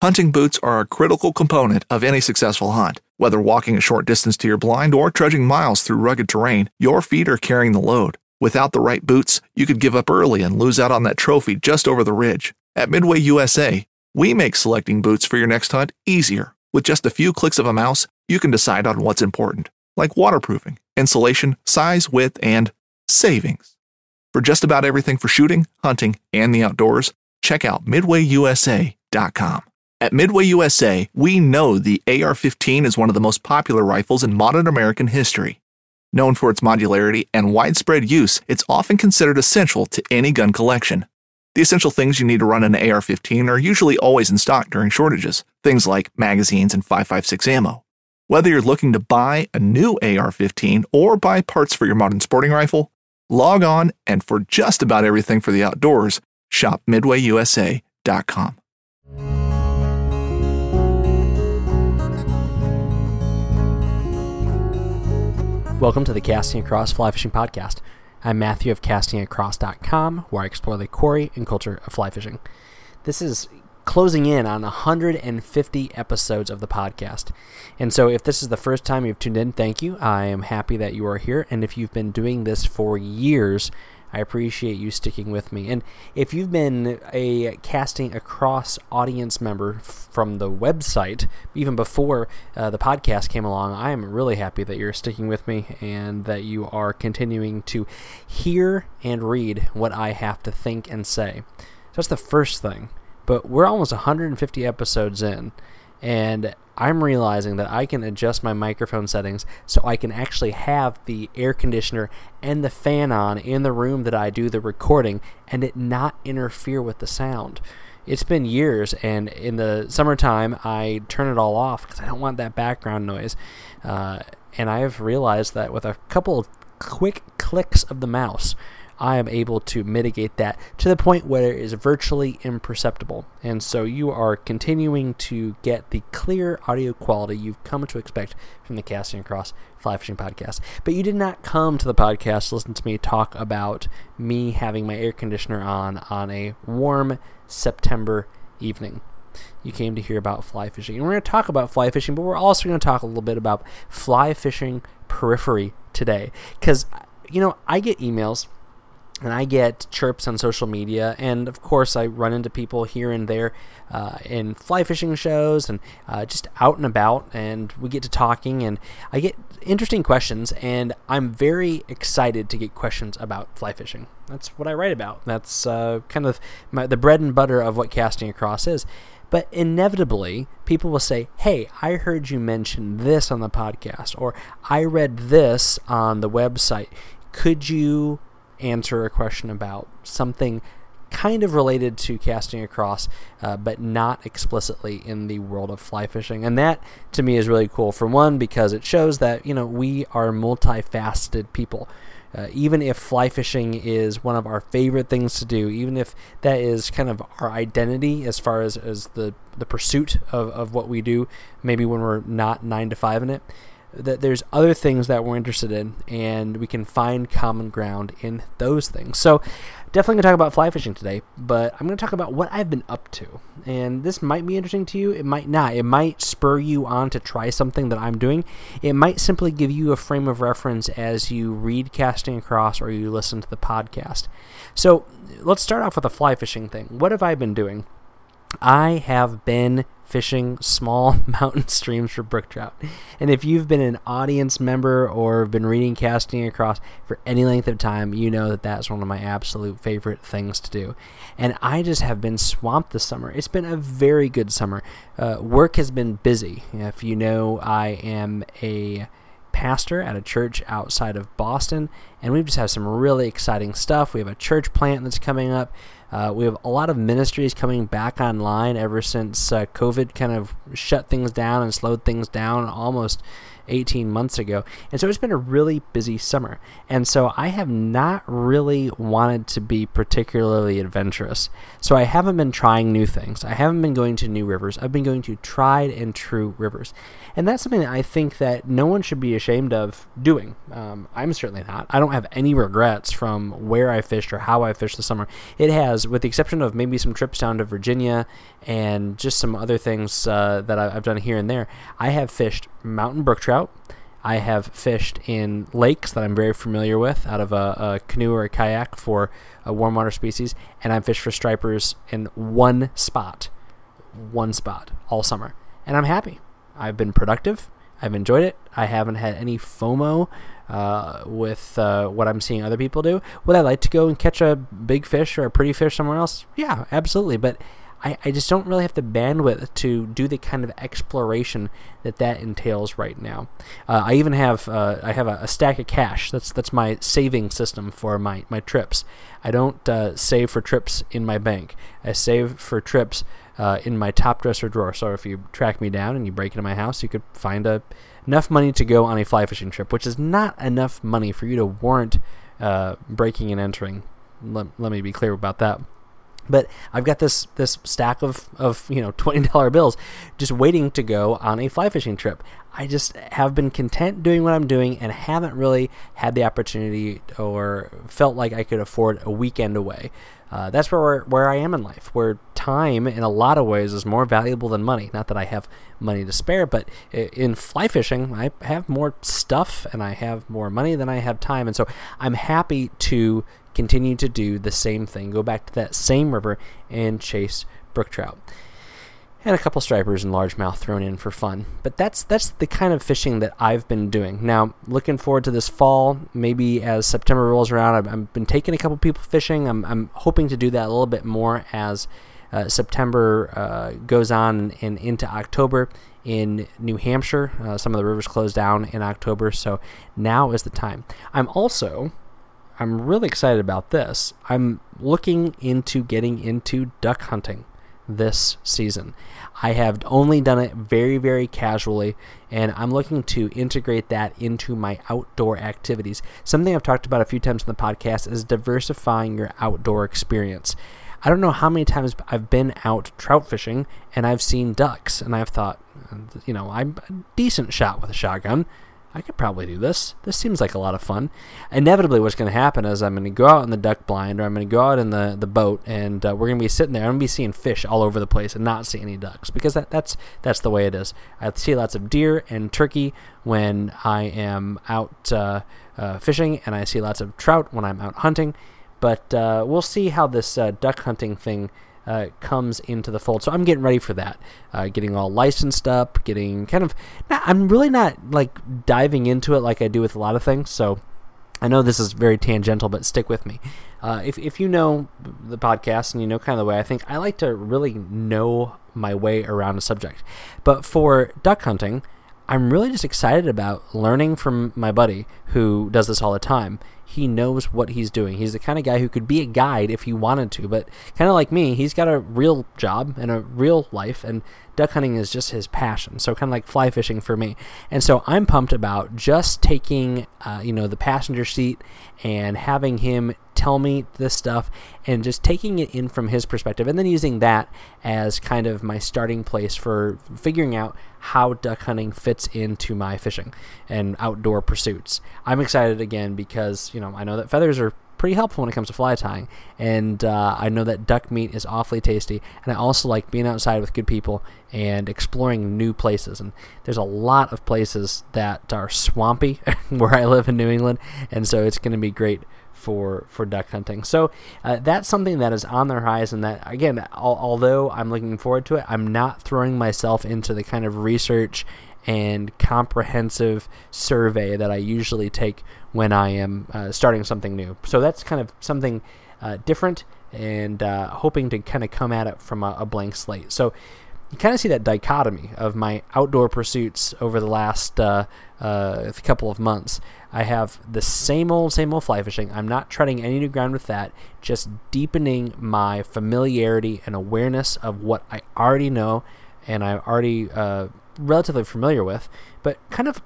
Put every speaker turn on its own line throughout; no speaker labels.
Hunting boots are a critical component of any successful hunt. Whether walking a short distance to your blind or trudging miles through rugged terrain, your feet are carrying the load. Without the right boots, you could give up early and lose out on that trophy just over the ridge. At Midway USA, we make selecting boots for your next hunt easier. With just a few clicks of a mouse, you can decide on what's important, like waterproofing, insulation, size, width, and savings. For just about everything for shooting, hunting, and the outdoors, check out MidwayUSA.com. At Midway USA, we know the AR-15 is one of the most popular rifles in modern American history. Known for its modularity and widespread use, it's often considered essential to any gun collection. The essential things you need to run an AR-15 are usually always in stock during shortages, things like magazines and 5.56 ammo. Whether you're looking to buy a new AR-15 or buy parts for your modern sporting rifle, log on and for just about everything for the outdoors, shop MidwayUSA.com.
Welcome to the Casting Across Fly Fishing Podcast. I'm Matthew of castingacross.com, where I explore the quarry and culture of fly fishing. This is closing in on 150 episodes of the podcast. And so if this is the first time you've tuned in, thank you. I am happy that you are here. And if you've been doing this for years, I appreciate you sticking with me. And if you've been a Casting Across audience member from the website, even before the podcast came along, I am really happy that you're sticking with me and that you are continuing to hear and read what I have to think and say. So that's the first thing. But we're almost 150 episodes in, and I'm realizing that I can adjust my microphone settings so I can actually have the air conditioner and the fan on in the room that I do the recording and it not interfere with the sound. It's been years, and in the summertime, I turn it all off because I don't want that background noise. And I have realized that with a couple of quick clicks of the mouse, I am able to mitigate that to the point where it is virtually imperceptible. And so you are continuing to get the clear audio quality you've come to expect from the Casting Across Fly Fishing Podcast. But you did not come to the podcast to listen to me talk about me having my air conditioner on a warm September evening. You came to hear about fly fishing. And we're going to talk about fly fishing, but we're also going to talk a little bit about fly fishing periphery today. Because, I get emails and I get chirps on social media, and of course I run into people here and there in fly fishing shows and just out and about, and we get to talking, and I get interesting questions, and I'm very excited to get questions about fly fishing. That's what I write about. That's kind of the bread and butter of what Casting Across is. But inevitably, people will say, hey, I heard you mention this on the podcast, or I read this on the website. Could you answer a question about something kind of related to Casting Across, but not explicitly in the world of fly fishing? And that, to me, is really cool. For one, because it shows that, we are multifaceted people. Even if fly fishing is one of our favorite things to do, even if that is kind of our identity as far as the pursuit of what we do, maybe when we're not 9 to 5 in it, that there's other things that we're interested in, and we can find common ground in those things. So definitely going to talk about fly fishing today, but I'm going to talk about what I've been up to. And this might be interesting to you. It might not. It might spur you on to try something that I'm doing. It might simply give you a frame of reference as you read Casting Across or you listen to the podcast. So let's start off with a fly fishing thing. What have I been doing? I have been fishing small mountain streams for brook trout. And if you've been an audience member or been reading Casting Across for any length of time, you know that that's one of my absolute favorite things to do. And I just have been swamped this summer. It's been a very good summer. Work has been busy. If you know, I am a pastor at a church outside of Boston, and we've just had some really exciting stuff. We have a church plant that's coming up. We have a lot of ministries coming back online ever since COVID kind of shut things down and slowed things down almost 18 months ago. And so it's been a really busy summer. And so I have not really wanted to be particularly adventurous. So I haven't been trying new things. I haven't been going to new rivers. I've been going to tried and true rivers. And that's something that I think that no one should be ashamed of doing. I'm certainly not. I don't have any regrets from where I fished or how I fished this summer. It has has, with the exception of maybe some trips down to Virginia and just some other things that I've done here and there, I have fished mountain brook trout. I have fished in lakes that I'm very familiar with out of a canoe or a kayak for warm water species, and I've fished for stripers in one spot all summer, and I'm happy. I've been productive. I've enjoyed it. I haven't had any FOMO with what I'm seeing other people do. Would I like to go and catch a big fish or a pretty fish somewhere else? Yeah, absolutely, but I just don't really have the bandwidth to do the kind of exploration that entails right now. I even have a stack of cash. That's my saving system for my trips. I don't save for trips in my bank. I save for trips in my top dresser drawer. So if you track me down and you break into my house, you could find enough money to go on a fly fishing trip, which is not enough money for you to warrant breaking and entering. Let me be clear about that. But I've got this stack of $20 bills just waiting to go on a fly fishing trip. I just have been content doing what I'm doing and haven't really had the opportunity or felt like I could afford a weekend away. That's where I am in life, where time in a lot of ways is more valuable than money. Not that I have money to spare, but in fly fishing, I have more stuff and I have more money than I have time. And so I'm happy to continue to do the same thing, go back to that same river and chase brook trout. And a couple stripers and largemouth thrown in for fun. But that's the kind of fishing that I've been doing. Now, looking forward to this fall, maybe as September rolls around, I've been taking a couple people fishing. I'm hoping to do that a little bit more as September goes on and into October in New Hampshire. Some of the rivers close down in October, so now is the time. I'm really excited about this. I'm looking into getting into duck hunting this season. I have only done it very, very casually, and I'm looking to integrate that into my outdoor activities. Something I've talked about a few times in the podcast is diversifying your outdoor experience. I don't know how many times I've been out trout fishing and I've seen ducks, and I've thought, I'm a decent shot with a shotgun. I could probably do this. This seems like a lot of fun. Inevitably, what's going to happen is I'm going to go out in the duck blind, or I'm going to go out in the boat, and we're going to be sitting there. I'm going to be seeing fish all over the place and not see any ducks, because that's the way it is. I see lots of deer and turkey when I am out fishing, and I see lots of trout when I'm out hunting. But we'll see how this duck hunting thing comes into the fold. So I'm getting ready for that, getting all licensed up, I'm really not like diving into it like I do with a lot of things. So I know this is very tangential, but stick with me. If you know the podcast and you know kind of the way I think, I like to really know my way around a subject. But for duck hunting, I'm really just excited about learning from my buddy who does this all the time. He knows what he's doing. He's the kind of guy who could be a guide if he wanted to, but kind of like me, he's got a real job and a real life, and duck hunting is just his passion. So kind of like fly fishing for me. And so I'm pumped about just taking, the passenger seat and having him tell me this stuff and just taking it in from his perspective, and then using that as kind of my starting place for figuring out how duck hunting fits into my fishing and outdoor pursuits. I'm excited again because, I know that feathers are pretty helpful when it comes to fly tying, and I know that duck meat is awfully tasty, and I also like being outside with good people and exploring new places. And there's a lot of places that are swampy where I live in New England, and so it's going to be great for duck hunting. So that's something that is on the horizon that, again, although I'm looking forward to it, I'm not throwing myself into the kind of research and comprehensive survey that I usually take when I am starting something new. So that's kind of something different, and hoping to kind of come at it from a blank slate. So you kind of see that dichotomy of my outdoor pursuits over the last couple of months. I have the same old fly fishing. I'm not treading any new ground with that, just deepening my familiarity and awareness of what I already know and I'm already relatively familiar with, but kind of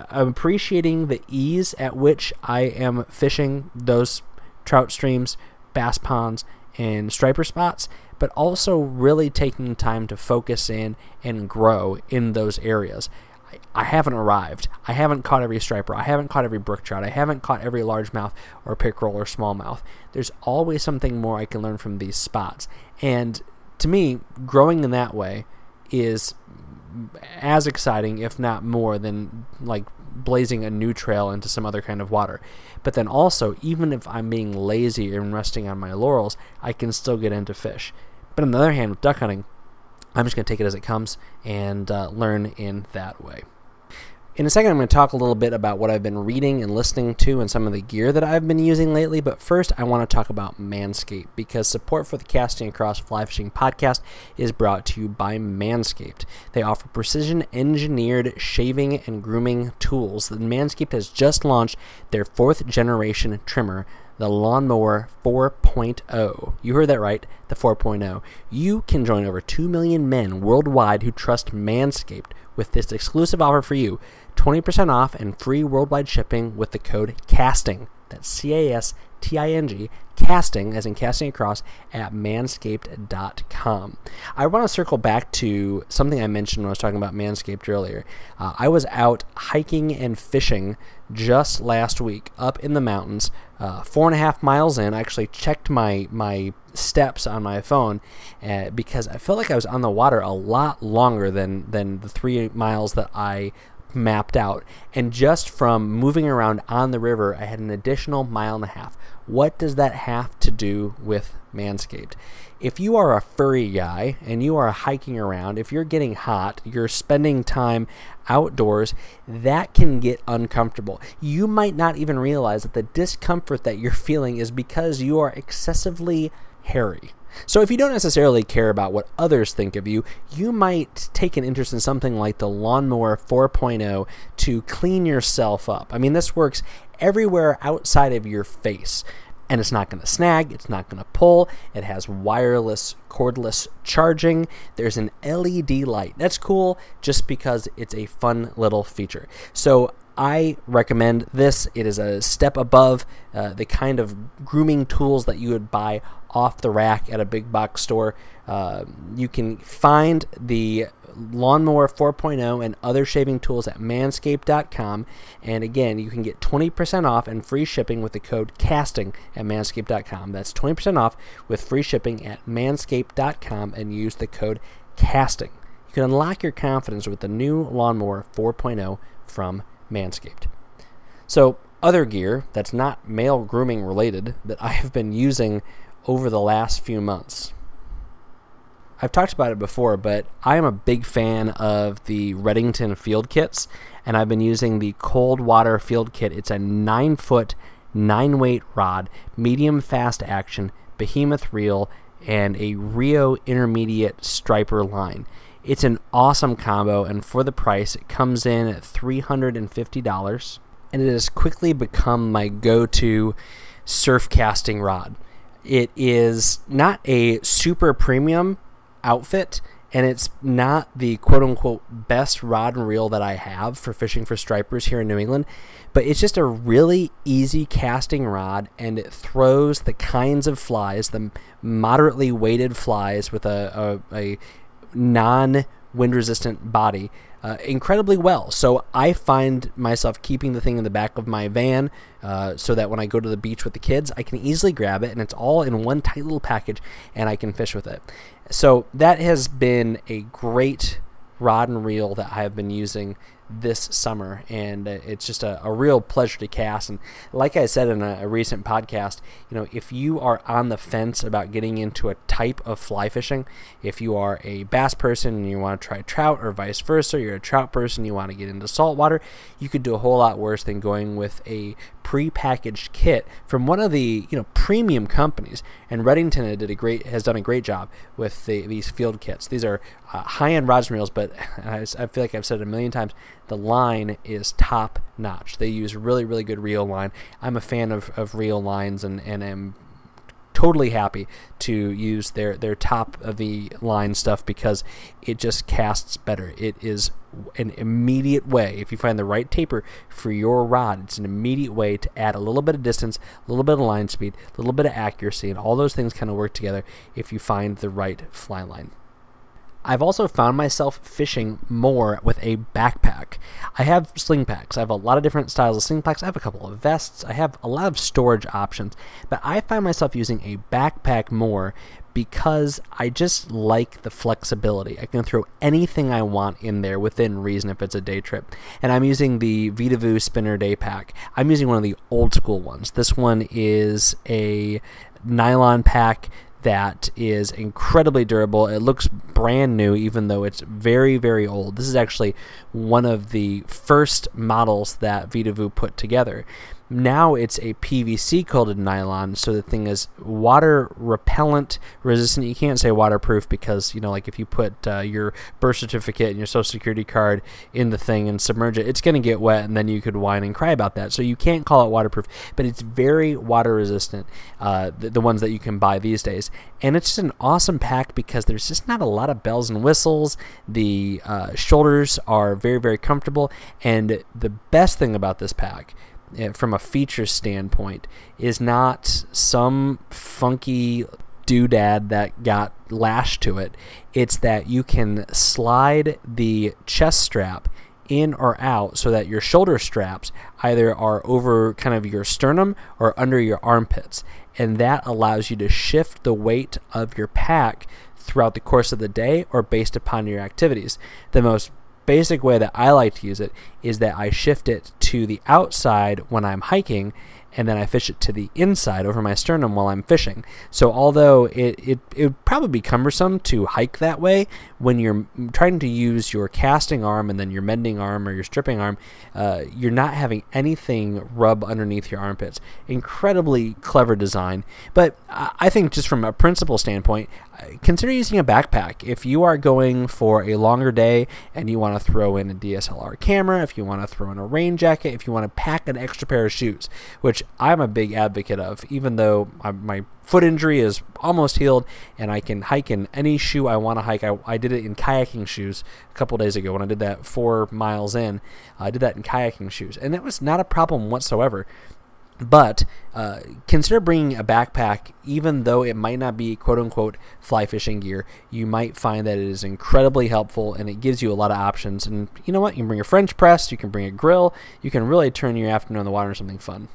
I'm appreciating the ease at which I am fishing those trout streams, bass ponds, and striper spots, but also really taking time to focus in and grow in those areas. I haven't arrived. I haven't caught every striper. I haven't caught every brook trout. I haven't caught every largemouth or pickerel or smallmouth. There's always something more I can learn from these spots. And to me, growing in that way is as exciting, if not more, than like blazing a new trail into some other kind of water. But then also, even if I'm being lazy and resting on my laurels, I can still get into fish. But on the other hand, with duck hunting, I'm just going to take it as it comes and learn in that way. In a second, I'm going to talk a little bit about what I've been reading and listening to and some of the gear that I've been using lately. But first, I want to talk about Manscaped, because support for the Casting Across Fly Fishing podcast is brought to you by Manscaped. They offer precision-engineered shaving and grooming tools. And Manscaped has just launched their 4th generation trimmer, the Lawnmower 4.0. You heard that right, the 4.0. You can join over 2 million men worldwide who trust Manscaped with this exclusive offer for you, 20% off and free worldwide shipping with the code CASTING. That's C-A-S-T-I-N-G, casting, as in casting across, at manscaped.com. I want to circle back to something I mentioned when I was talking about Manscaped earlier. I was out hiking and fishing just last week up in the mountains, 4.5 miles in. I actually checked my steps on my phone because I felt like I was on the water a lot longer than the 3 miles that I mapped out. And just from moving around on the river, I had an additional 1.5 miles. What does that have to do with Manscaped? If you are a furry guy and you are hiking around, if you're getting hot, you're spending time outdoors, that can get uncomfortable. You might not even realize that the discomfort that you're feeling is because you are excessively hairy. So if you don't necessarily care about what others think of you, you might take an interest in something like the Lawnmower 4.0 to clean yourself up. I mean, this works everywhere outside of your face. And it's not going to snag, it's not going to pull, it has wireless, cordless charging, there's an LED light. That's cool just because it's a fun little feature. So I recommend this. It is a step above the kind of grooming tools that you would buy off the rack at a big box store. You can find the Lawnmower 4.0 and other shaving tools at manscaped.com. And again, you can get 20% off and free shipping with the code CASTING at manscaped.com. That's 20% off with free shipping at manscaped.com and use the code CASTING. You can unlock your confidence with the new Lawnmower 4.0 from Manscaped. So, other gear that's not male grooming related that I have been using over the last few months. I've talked about it before, but I am a big fan of the Redington field kits, and I've been using the Cold Water field kit. It's a 9-foot, 9-weight rod, medium fast action, behemoth reel, and a Rio intermediate striper line. It's an awesome combo, and for the price, it comes in at $350, and it has quickly become my go-to surf casting rod. It is not a super premium outfit, and it's not the quote-unquote best rod and reel that I have for fishing for stripers here in New England, but it's just a really easy casting rod, and it throws the kinds of flies, the moderately weighted flies with a non-wind resistant body incredibly well. So I find myself keeping the thing in the back of my van so that when I go to the beach with the kids, I can easily grab it, and it's all in one tight little package, and I can fish with it. So that has been a great rod and reel that I have been using this summer, and it's just a real pleasure to cast. And like I said in a recent podcast, you know, if you are on the fence about getting into a type of fly fishing, if you are a bass person and you want to try trout, or vice versa, you're a trout person, you want to get into saltwater, you could do a whole lot worse than going with a pre-packaged kit from one of the premium companies. And Redington has done a great job with these field kits. These are high-end rods and reels, but I feel like I've said it a million times, the line is top notch. They use really, really good reel line. I'm a fan of reel lines, and am totally happy to use their top of the line stuff because it just casts better. It is an immediate way, if you find the right taper for your rod, it's an immediate way to add a little bit of distance, a little bit of line speed, a little bit of accuracy, and all those things kind of work together if you find the right fly line. I've also found myself fishing more with a backpack. I have sling packs. I have a lot of different styles of sling packs. I have a couple of vests. I have a lot of storage options. But I find myself using a backpack more because I just like the flexibility. I can throw anything I want in there within reason if it's a day trip. And I'm using the Vitavu Spinner Day Pack. I'm using one of the old school ones. This one is a nylon pack that is incredibly durable. It looks brand new even though it's very, very old. This is actually one of the first models that Vitavu put together. Now it's a PVC coated nylon, so the thing is water repellent resistant. You can't say waterproof because, like if you put your birth certificate and your social security card in the thing and submerge it, it's going to get wet and then you could whine and cry about that. So you can't call it waterproof, but it's very water resistant, the ones that you can buy these days. And it's just an awesome pack because there's just not a lot of bells and whistles. The shoulders are very, very comfortable. And the best thing about this pack, from a feature standpoint, is not some funky doodad that got lashed to it. It's that you can slide the chest strap in or out so that your shoulder straps either are over kind of your sternum or under your armpits. And that allows you to shift the weight of your pack throughout the course of the day or based upon your activities. The most basic way that I like to use it is that I shift it to the outside when I'm hiking, and then I fish it to the inside over my sternum while I'm fishing. So although it would probably be cumbersome to hike that way, when you're trying to use your casting arm and then your mending arm or your stripping arm, you're not having anything rub underneath your armpits. Incredibly clever design. But I think just from a principle standpoint, consider using a backpack. If you are going for a longer day and you want to throw in a DSLR camera, if you want to throw in a rain jacket, if you want to pack an extra pair of shoes, which I'm a big advocate of, even though my foot injury is almost healed and I can hike in any shoe I want to hike. I did it in kayaking shoes a couple days ago when I did that 4 miles in. I did that in kayaking shoes, and it was not a problem whatsoever. But consider bringing a backpack. Even though it might not be quote-unquote fly fishing gear, you might find that it is incredibly helpful and it gives you a lot of options. And you know what? You can bring a French press, you can bring a grill, you can really turn your afternoon on the water into something fun.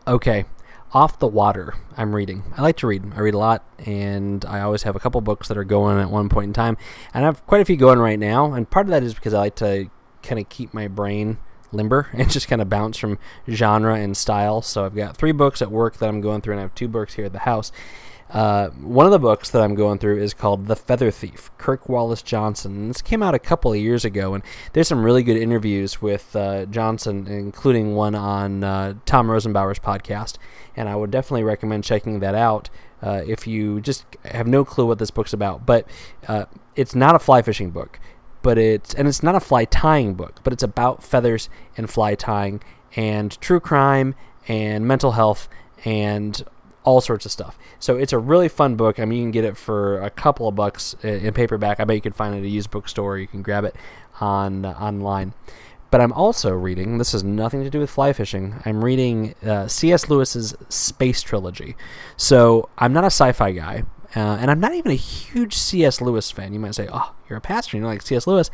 Okay, off the water, I'm reading. I like to read. I read a lot, and I always have a couple books that are going at one point in time. And I have quite a few going right now, and part of that is because I like to kind of keep my brain limber and just kind of bounce from genre and style. So I've got 3 books at work that I'm going through, and I have 2 books here at the house. One of the books that I'm going through is called The Feather Thief, Kirk Wallace Johnson. And this came out a couple of years ago, and there's some really good interviews with Johnson, including one on Tom Rosenbauer's podcast. And I would definitely recommend checking that out if you just have no clue what this book's about. But it's not a fly fishing book, it's not a fly tying book, but it's about feathers and fly tying and true crime and mental health and all sorts of stuff. So it's a really fun book. I mean, you can get it for a couple of bucks in paperback. I bet you can find it at a used bookstore. You can grab it online. But I'm also reading, this has nothing to do with fly fishing, I'm reading C.S. Lewis's Space Trilogy. So I'm not a sci-fi guy, and I'm not even a huge C.S. Lewis fan. You might say, oh, you're a pastor, you know, like C.S. Lewis.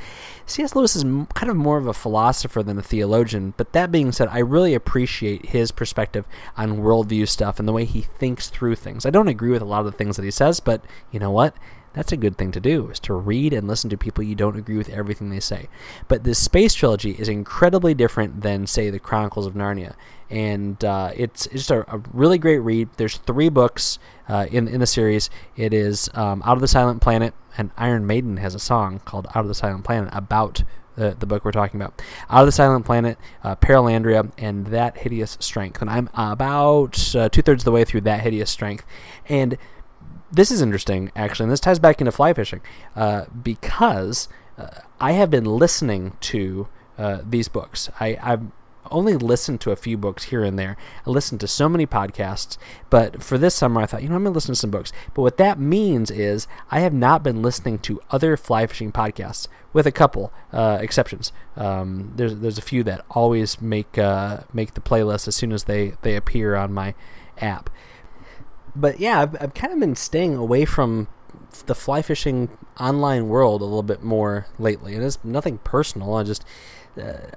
C.S. Lewis is kind of more of a philosopher than a theologian, but that being said, I really appreciate his perspective on worldview stuff and the way he thinks through things. I don't agree with a lot of the things that he says, but you know what? That's a good thing to do, is to read and listen to people you don't agree with everything they say. But this Space Trilogy is incredibly different than, say, the Chronicles of Narnia. And it's just a really great read. There's 3 books in the series. It is Out of the Silent Planet, and Iron Maiden has a song called Out of the Silent Planet about the book we're talking about. Out of the Silent Planet, Perelandria, and That Hideous Strength. And I'm about 2/3 of the way through That Hideous Strength. And this is interesting, actually, and this ties back into fly fishing, because I have been listening to these books. I've only listened to a few books here and there. I listened to so many podcasts, but for this summer I thought, I'm going to listen to some books. But what that means is I have not been listening to other fly fishing podcasts, with a couple exceptions. There's a few that always make the playlist as soon as they appear on my app. But yeah, I've kind of been staying away from the fly fishing online world a little bit more lately. And it's nothing personal. I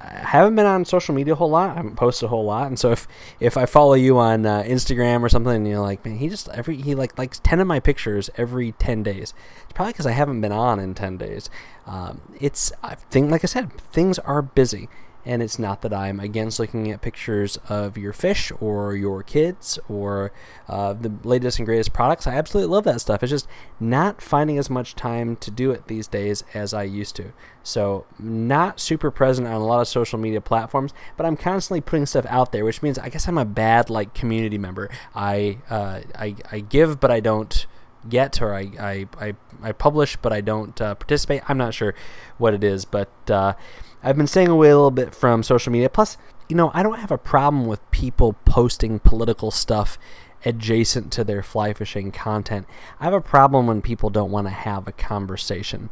haven't been on social media a whole lot. I haven't posted a whole lot. And so if I follow you on Instagram or something, and you're like, man, he likes 10 of my pictures every 10 days. It's probably because I haven't been on in 10 days. Like I said, things are busy. And it's not that I'm against looking at pictures of your fish or your kids or the latest and greatest products. I absolutely love that stuff. It's just not finding as much time to do it these days as I used to. So not super present on a lot of social media platforms, but I'm constantly putting stuff out there, which means I guess I'm a bad community member. I give, but I don't get, or I publish, but I don't participate. I'm not sure what it is, but I've been staying away a little bit from social media. Plus, I don't have a problem with people posting political stuff adjacent to their fly fishing content. I have a problem when people don't want to have a conversation.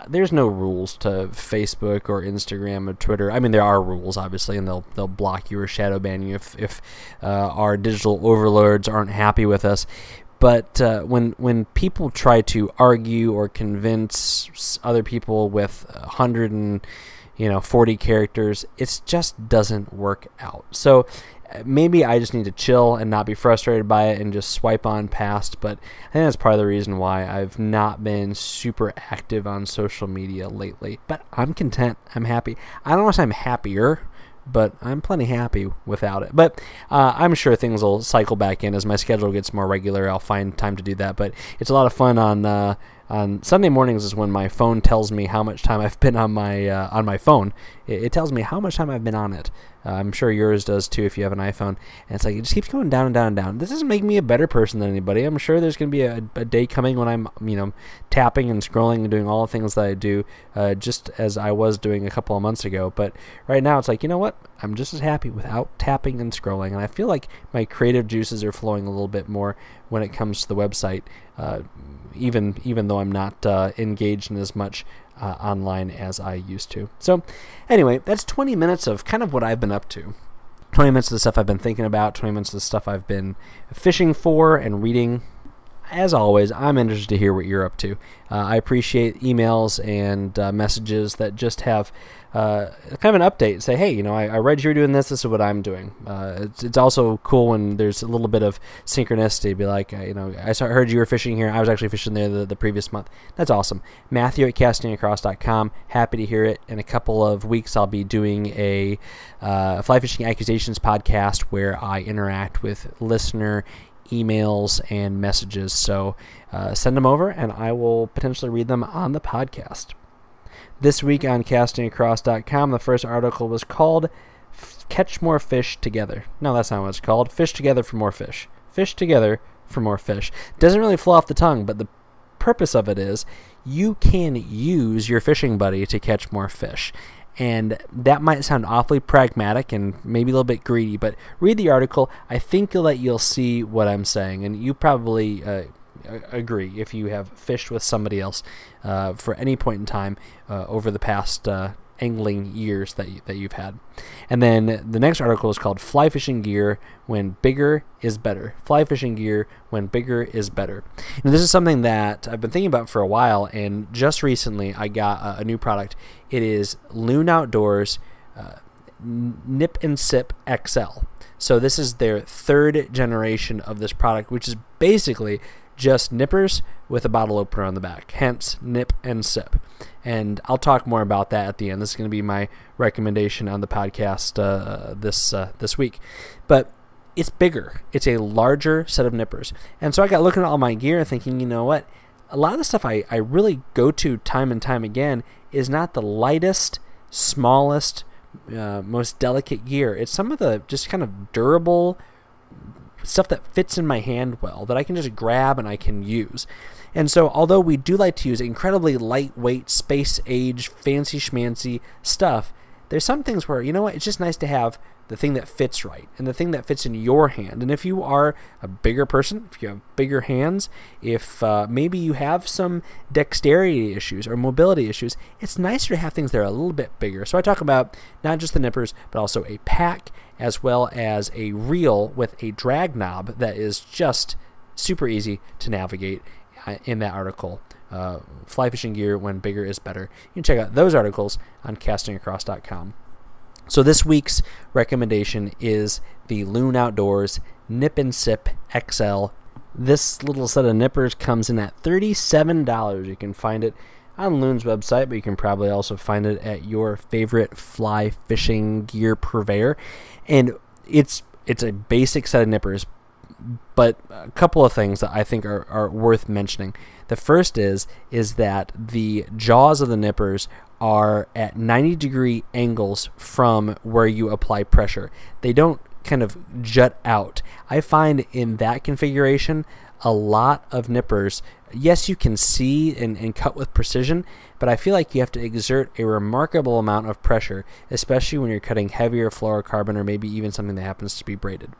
There's no rules to Facebook or Instagram or Twitter. I mean, there are rules, obviously, and they'll block you or shadow ban you if our digital overlords aren't happy with us. But when people try to argue or convince other people with 140 characters, it just doesn't work out. So maybe I just need to chill and not be frustrated by it and just swipe on past. But I think that's part of the reason why I've not been super active on social media lately. But I'm content. I'm happy. I don't know if I'm happier, but I'm plenty happy without it. But I'm sure things will cycle back in as my schedule gets more regular. I'll find time to do that. But it's a lot of fun on Sunday mornings is when my phone tells me how much time I've been on my phone. It tells me how much time I've been on it. I'm sure yours does too if you have an iPhone. And it's like, it just keeps going down and down and down. This doesn't make me a better person than anybody. I'm sure there's going to be a day coming when I'm, tapping and scrolling and doing all the things that I do, just as I was doing a couple of months ago. But right now it's like, you know what? I'm just as happy without tapping and scrolling. And I feel like my creative juices are flowing a little bit more when it comes to the website, even though I'm not engaged in as much online as I used to. So anyway, that's 20 minutes of kind of what I've been up to. 20 minutes of the stuff I've been thinking about, 20 minutes of the stuff I've been fishing for and reading. As always, I'm interested to hear what you're up to. I appreciate emails and messages that just have kind of an update. Say, hey, I read you're doing this. This is what I'm doing. It's also cool when there's a little bit of synchronicity. Be like, I heard you were fishing here. I was actually fishing there the previous month. That's awesome. Matthew at castingacross.com. Happy to hear it. In a couple of weeks, I'll be doing a Fly Fishing Accusations podcast where I interact with listener emails and messages. So send them over and I will potentially read them on the podcast. This week on castingacross.com, the first article was called Catch More Fish Together. No, that's not what it's called. Fish Together for More Fish. Fish Together for More Fish. Doesn't really flow off the tongue, but the purpose of it is you can use your fishing buddy to catch more fish. And that might sound awfully pragmatic and maybe a little bit greedy, but read the article. I think that you'll see what I'm saying, and you probably agree if you have fished with somebody else for any point in time over the past angling years that you've had. And then the next article is called Fly Fishing Gear When Bigger is Better. Fly Fishing Gear When Bigger is Better. And this is something that I've been thinking about for a while, and just recently I got a new product. It is Loon Outdoors Nip and Sip XL. So this is their third generation of this product, which is basically just nippers with a bottle opener on the back, hence Nip and Sip. And I'll talk more about that at the end. This is going to be my recommendation on the podcast this week. But it's bigger. It's a larger set of nippers. And so I got looking at all my gear and thinking, you know what? A lot of the stuff I really go to time and time again is not the lightest, smallest, most delicate gear. It's some of the just kind of durable stuff that fits in my hand well, that I can just grab and I can use. And so although we do like to use incredibly lightweight, space-age, fancy schmancy stuff, there's some things where, you know what, it's just nice to have the thing that fits right and the thing that fits in your hand. And if you are a bigger person, if you have bigger hands, if maybe you have some dexterity issues or mobility issues, it's nicer to have things that are a little bit bigger. So I talk about not just the nippers, but also a pack as well as a reel with a drag knob that is just super easy to navigate. in that article. Fly fishing gear when bigger is better. You can check out those articles on castingacross.com. So this week's recommendation is the Loon Outdoors Nip and Sip XL. This little set of nippers comes in at $37. You can find it on Loon's website, but you can probably also find it at your favorite fly fishing gear purveyor. And it's a basic set of nippers, but a couple of things that I think are worth mentioning. The first is that the jaws of the nippers are at 90-degree angles from where you apply pressure. They don't kind of jut out. I find in that configuration, a lot of nippers, yes, you can see and cut with precision, but I feel like you have to exert a remarkable amount of pressure, especially when you're cutting heavier fluorocarbon or maybe even something that happens to be braided.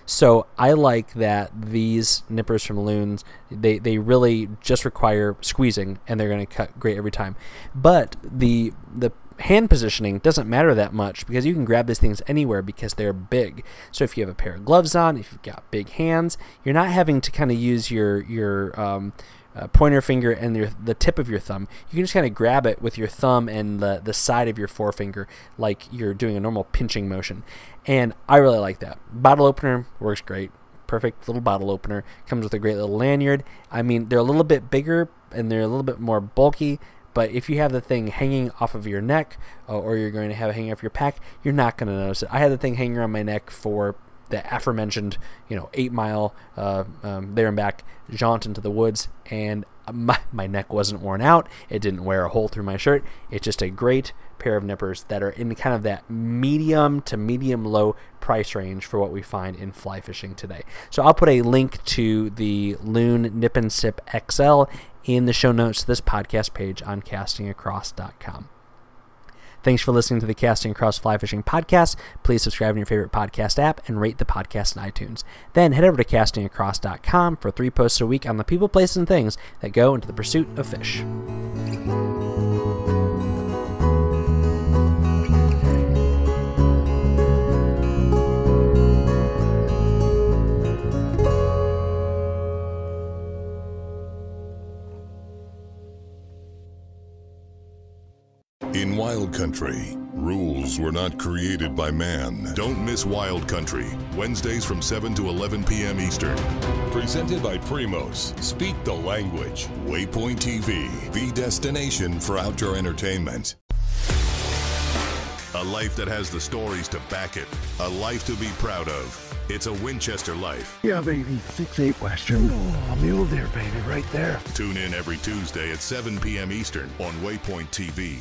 So I like that these nippers from Loons, they really just require squeezing, and they're going to cut great every time. But the hand positioning doesn't matter that much because you can grab these things anywhere because they're big. So if you have a pair of gloves on, if you've got big hands, you're not having to kind of use your pointer finger and the tip of your thumb. You can just kind of grab it with your thumb and the side of your forefinger like you're doing a normal pinching motion. And I really like that. Bottle opener works great. Perfect little bottle opener. Comes with a great little lanyard. I mean, they're a little bit bigger and they're a little bit more bulky, but if you have the thing hanging off of your neck or you're going to have it hanging off your pack, you're not going to notice it. I had the thing hanging around my neck for the aforementioned, 8-mile there and back jaunt into the woods, and my neck wasn't worn out. It didn't wear a hole through my shirt. It's just a great pair of nippers that are in kind of that medium to medium low price range for what we find in fly fishing today. So I'll put a link to the Loon Nip and Sip XL in the show notes to this podcast page on castingacross.com. Thanks for listening to the Casting Across Fly Fishing Podcast. Please subscribe in your favorite podcast app and rate the podcast in iTunes. Then head over to castingacross.com for 3 posts a week on the people, places, and things that go into the pursuit of fish.
In Wild Country, rules were not created by man. Don't miss Wild Country, Wednesdays from 7 to 11 p.m. Eastern. Presented by Primos. Speak the language. Waypoint TV, the destination for outdoor entertainment. A life that has the stories to back it. A life to be proud of. It's a Winchester life.
Yeah, baby. 6'8" Western. Oh, mule deer, baby, right there.
Tune in every Tuesday at 7 p.m. Eastern on Waypoint TV.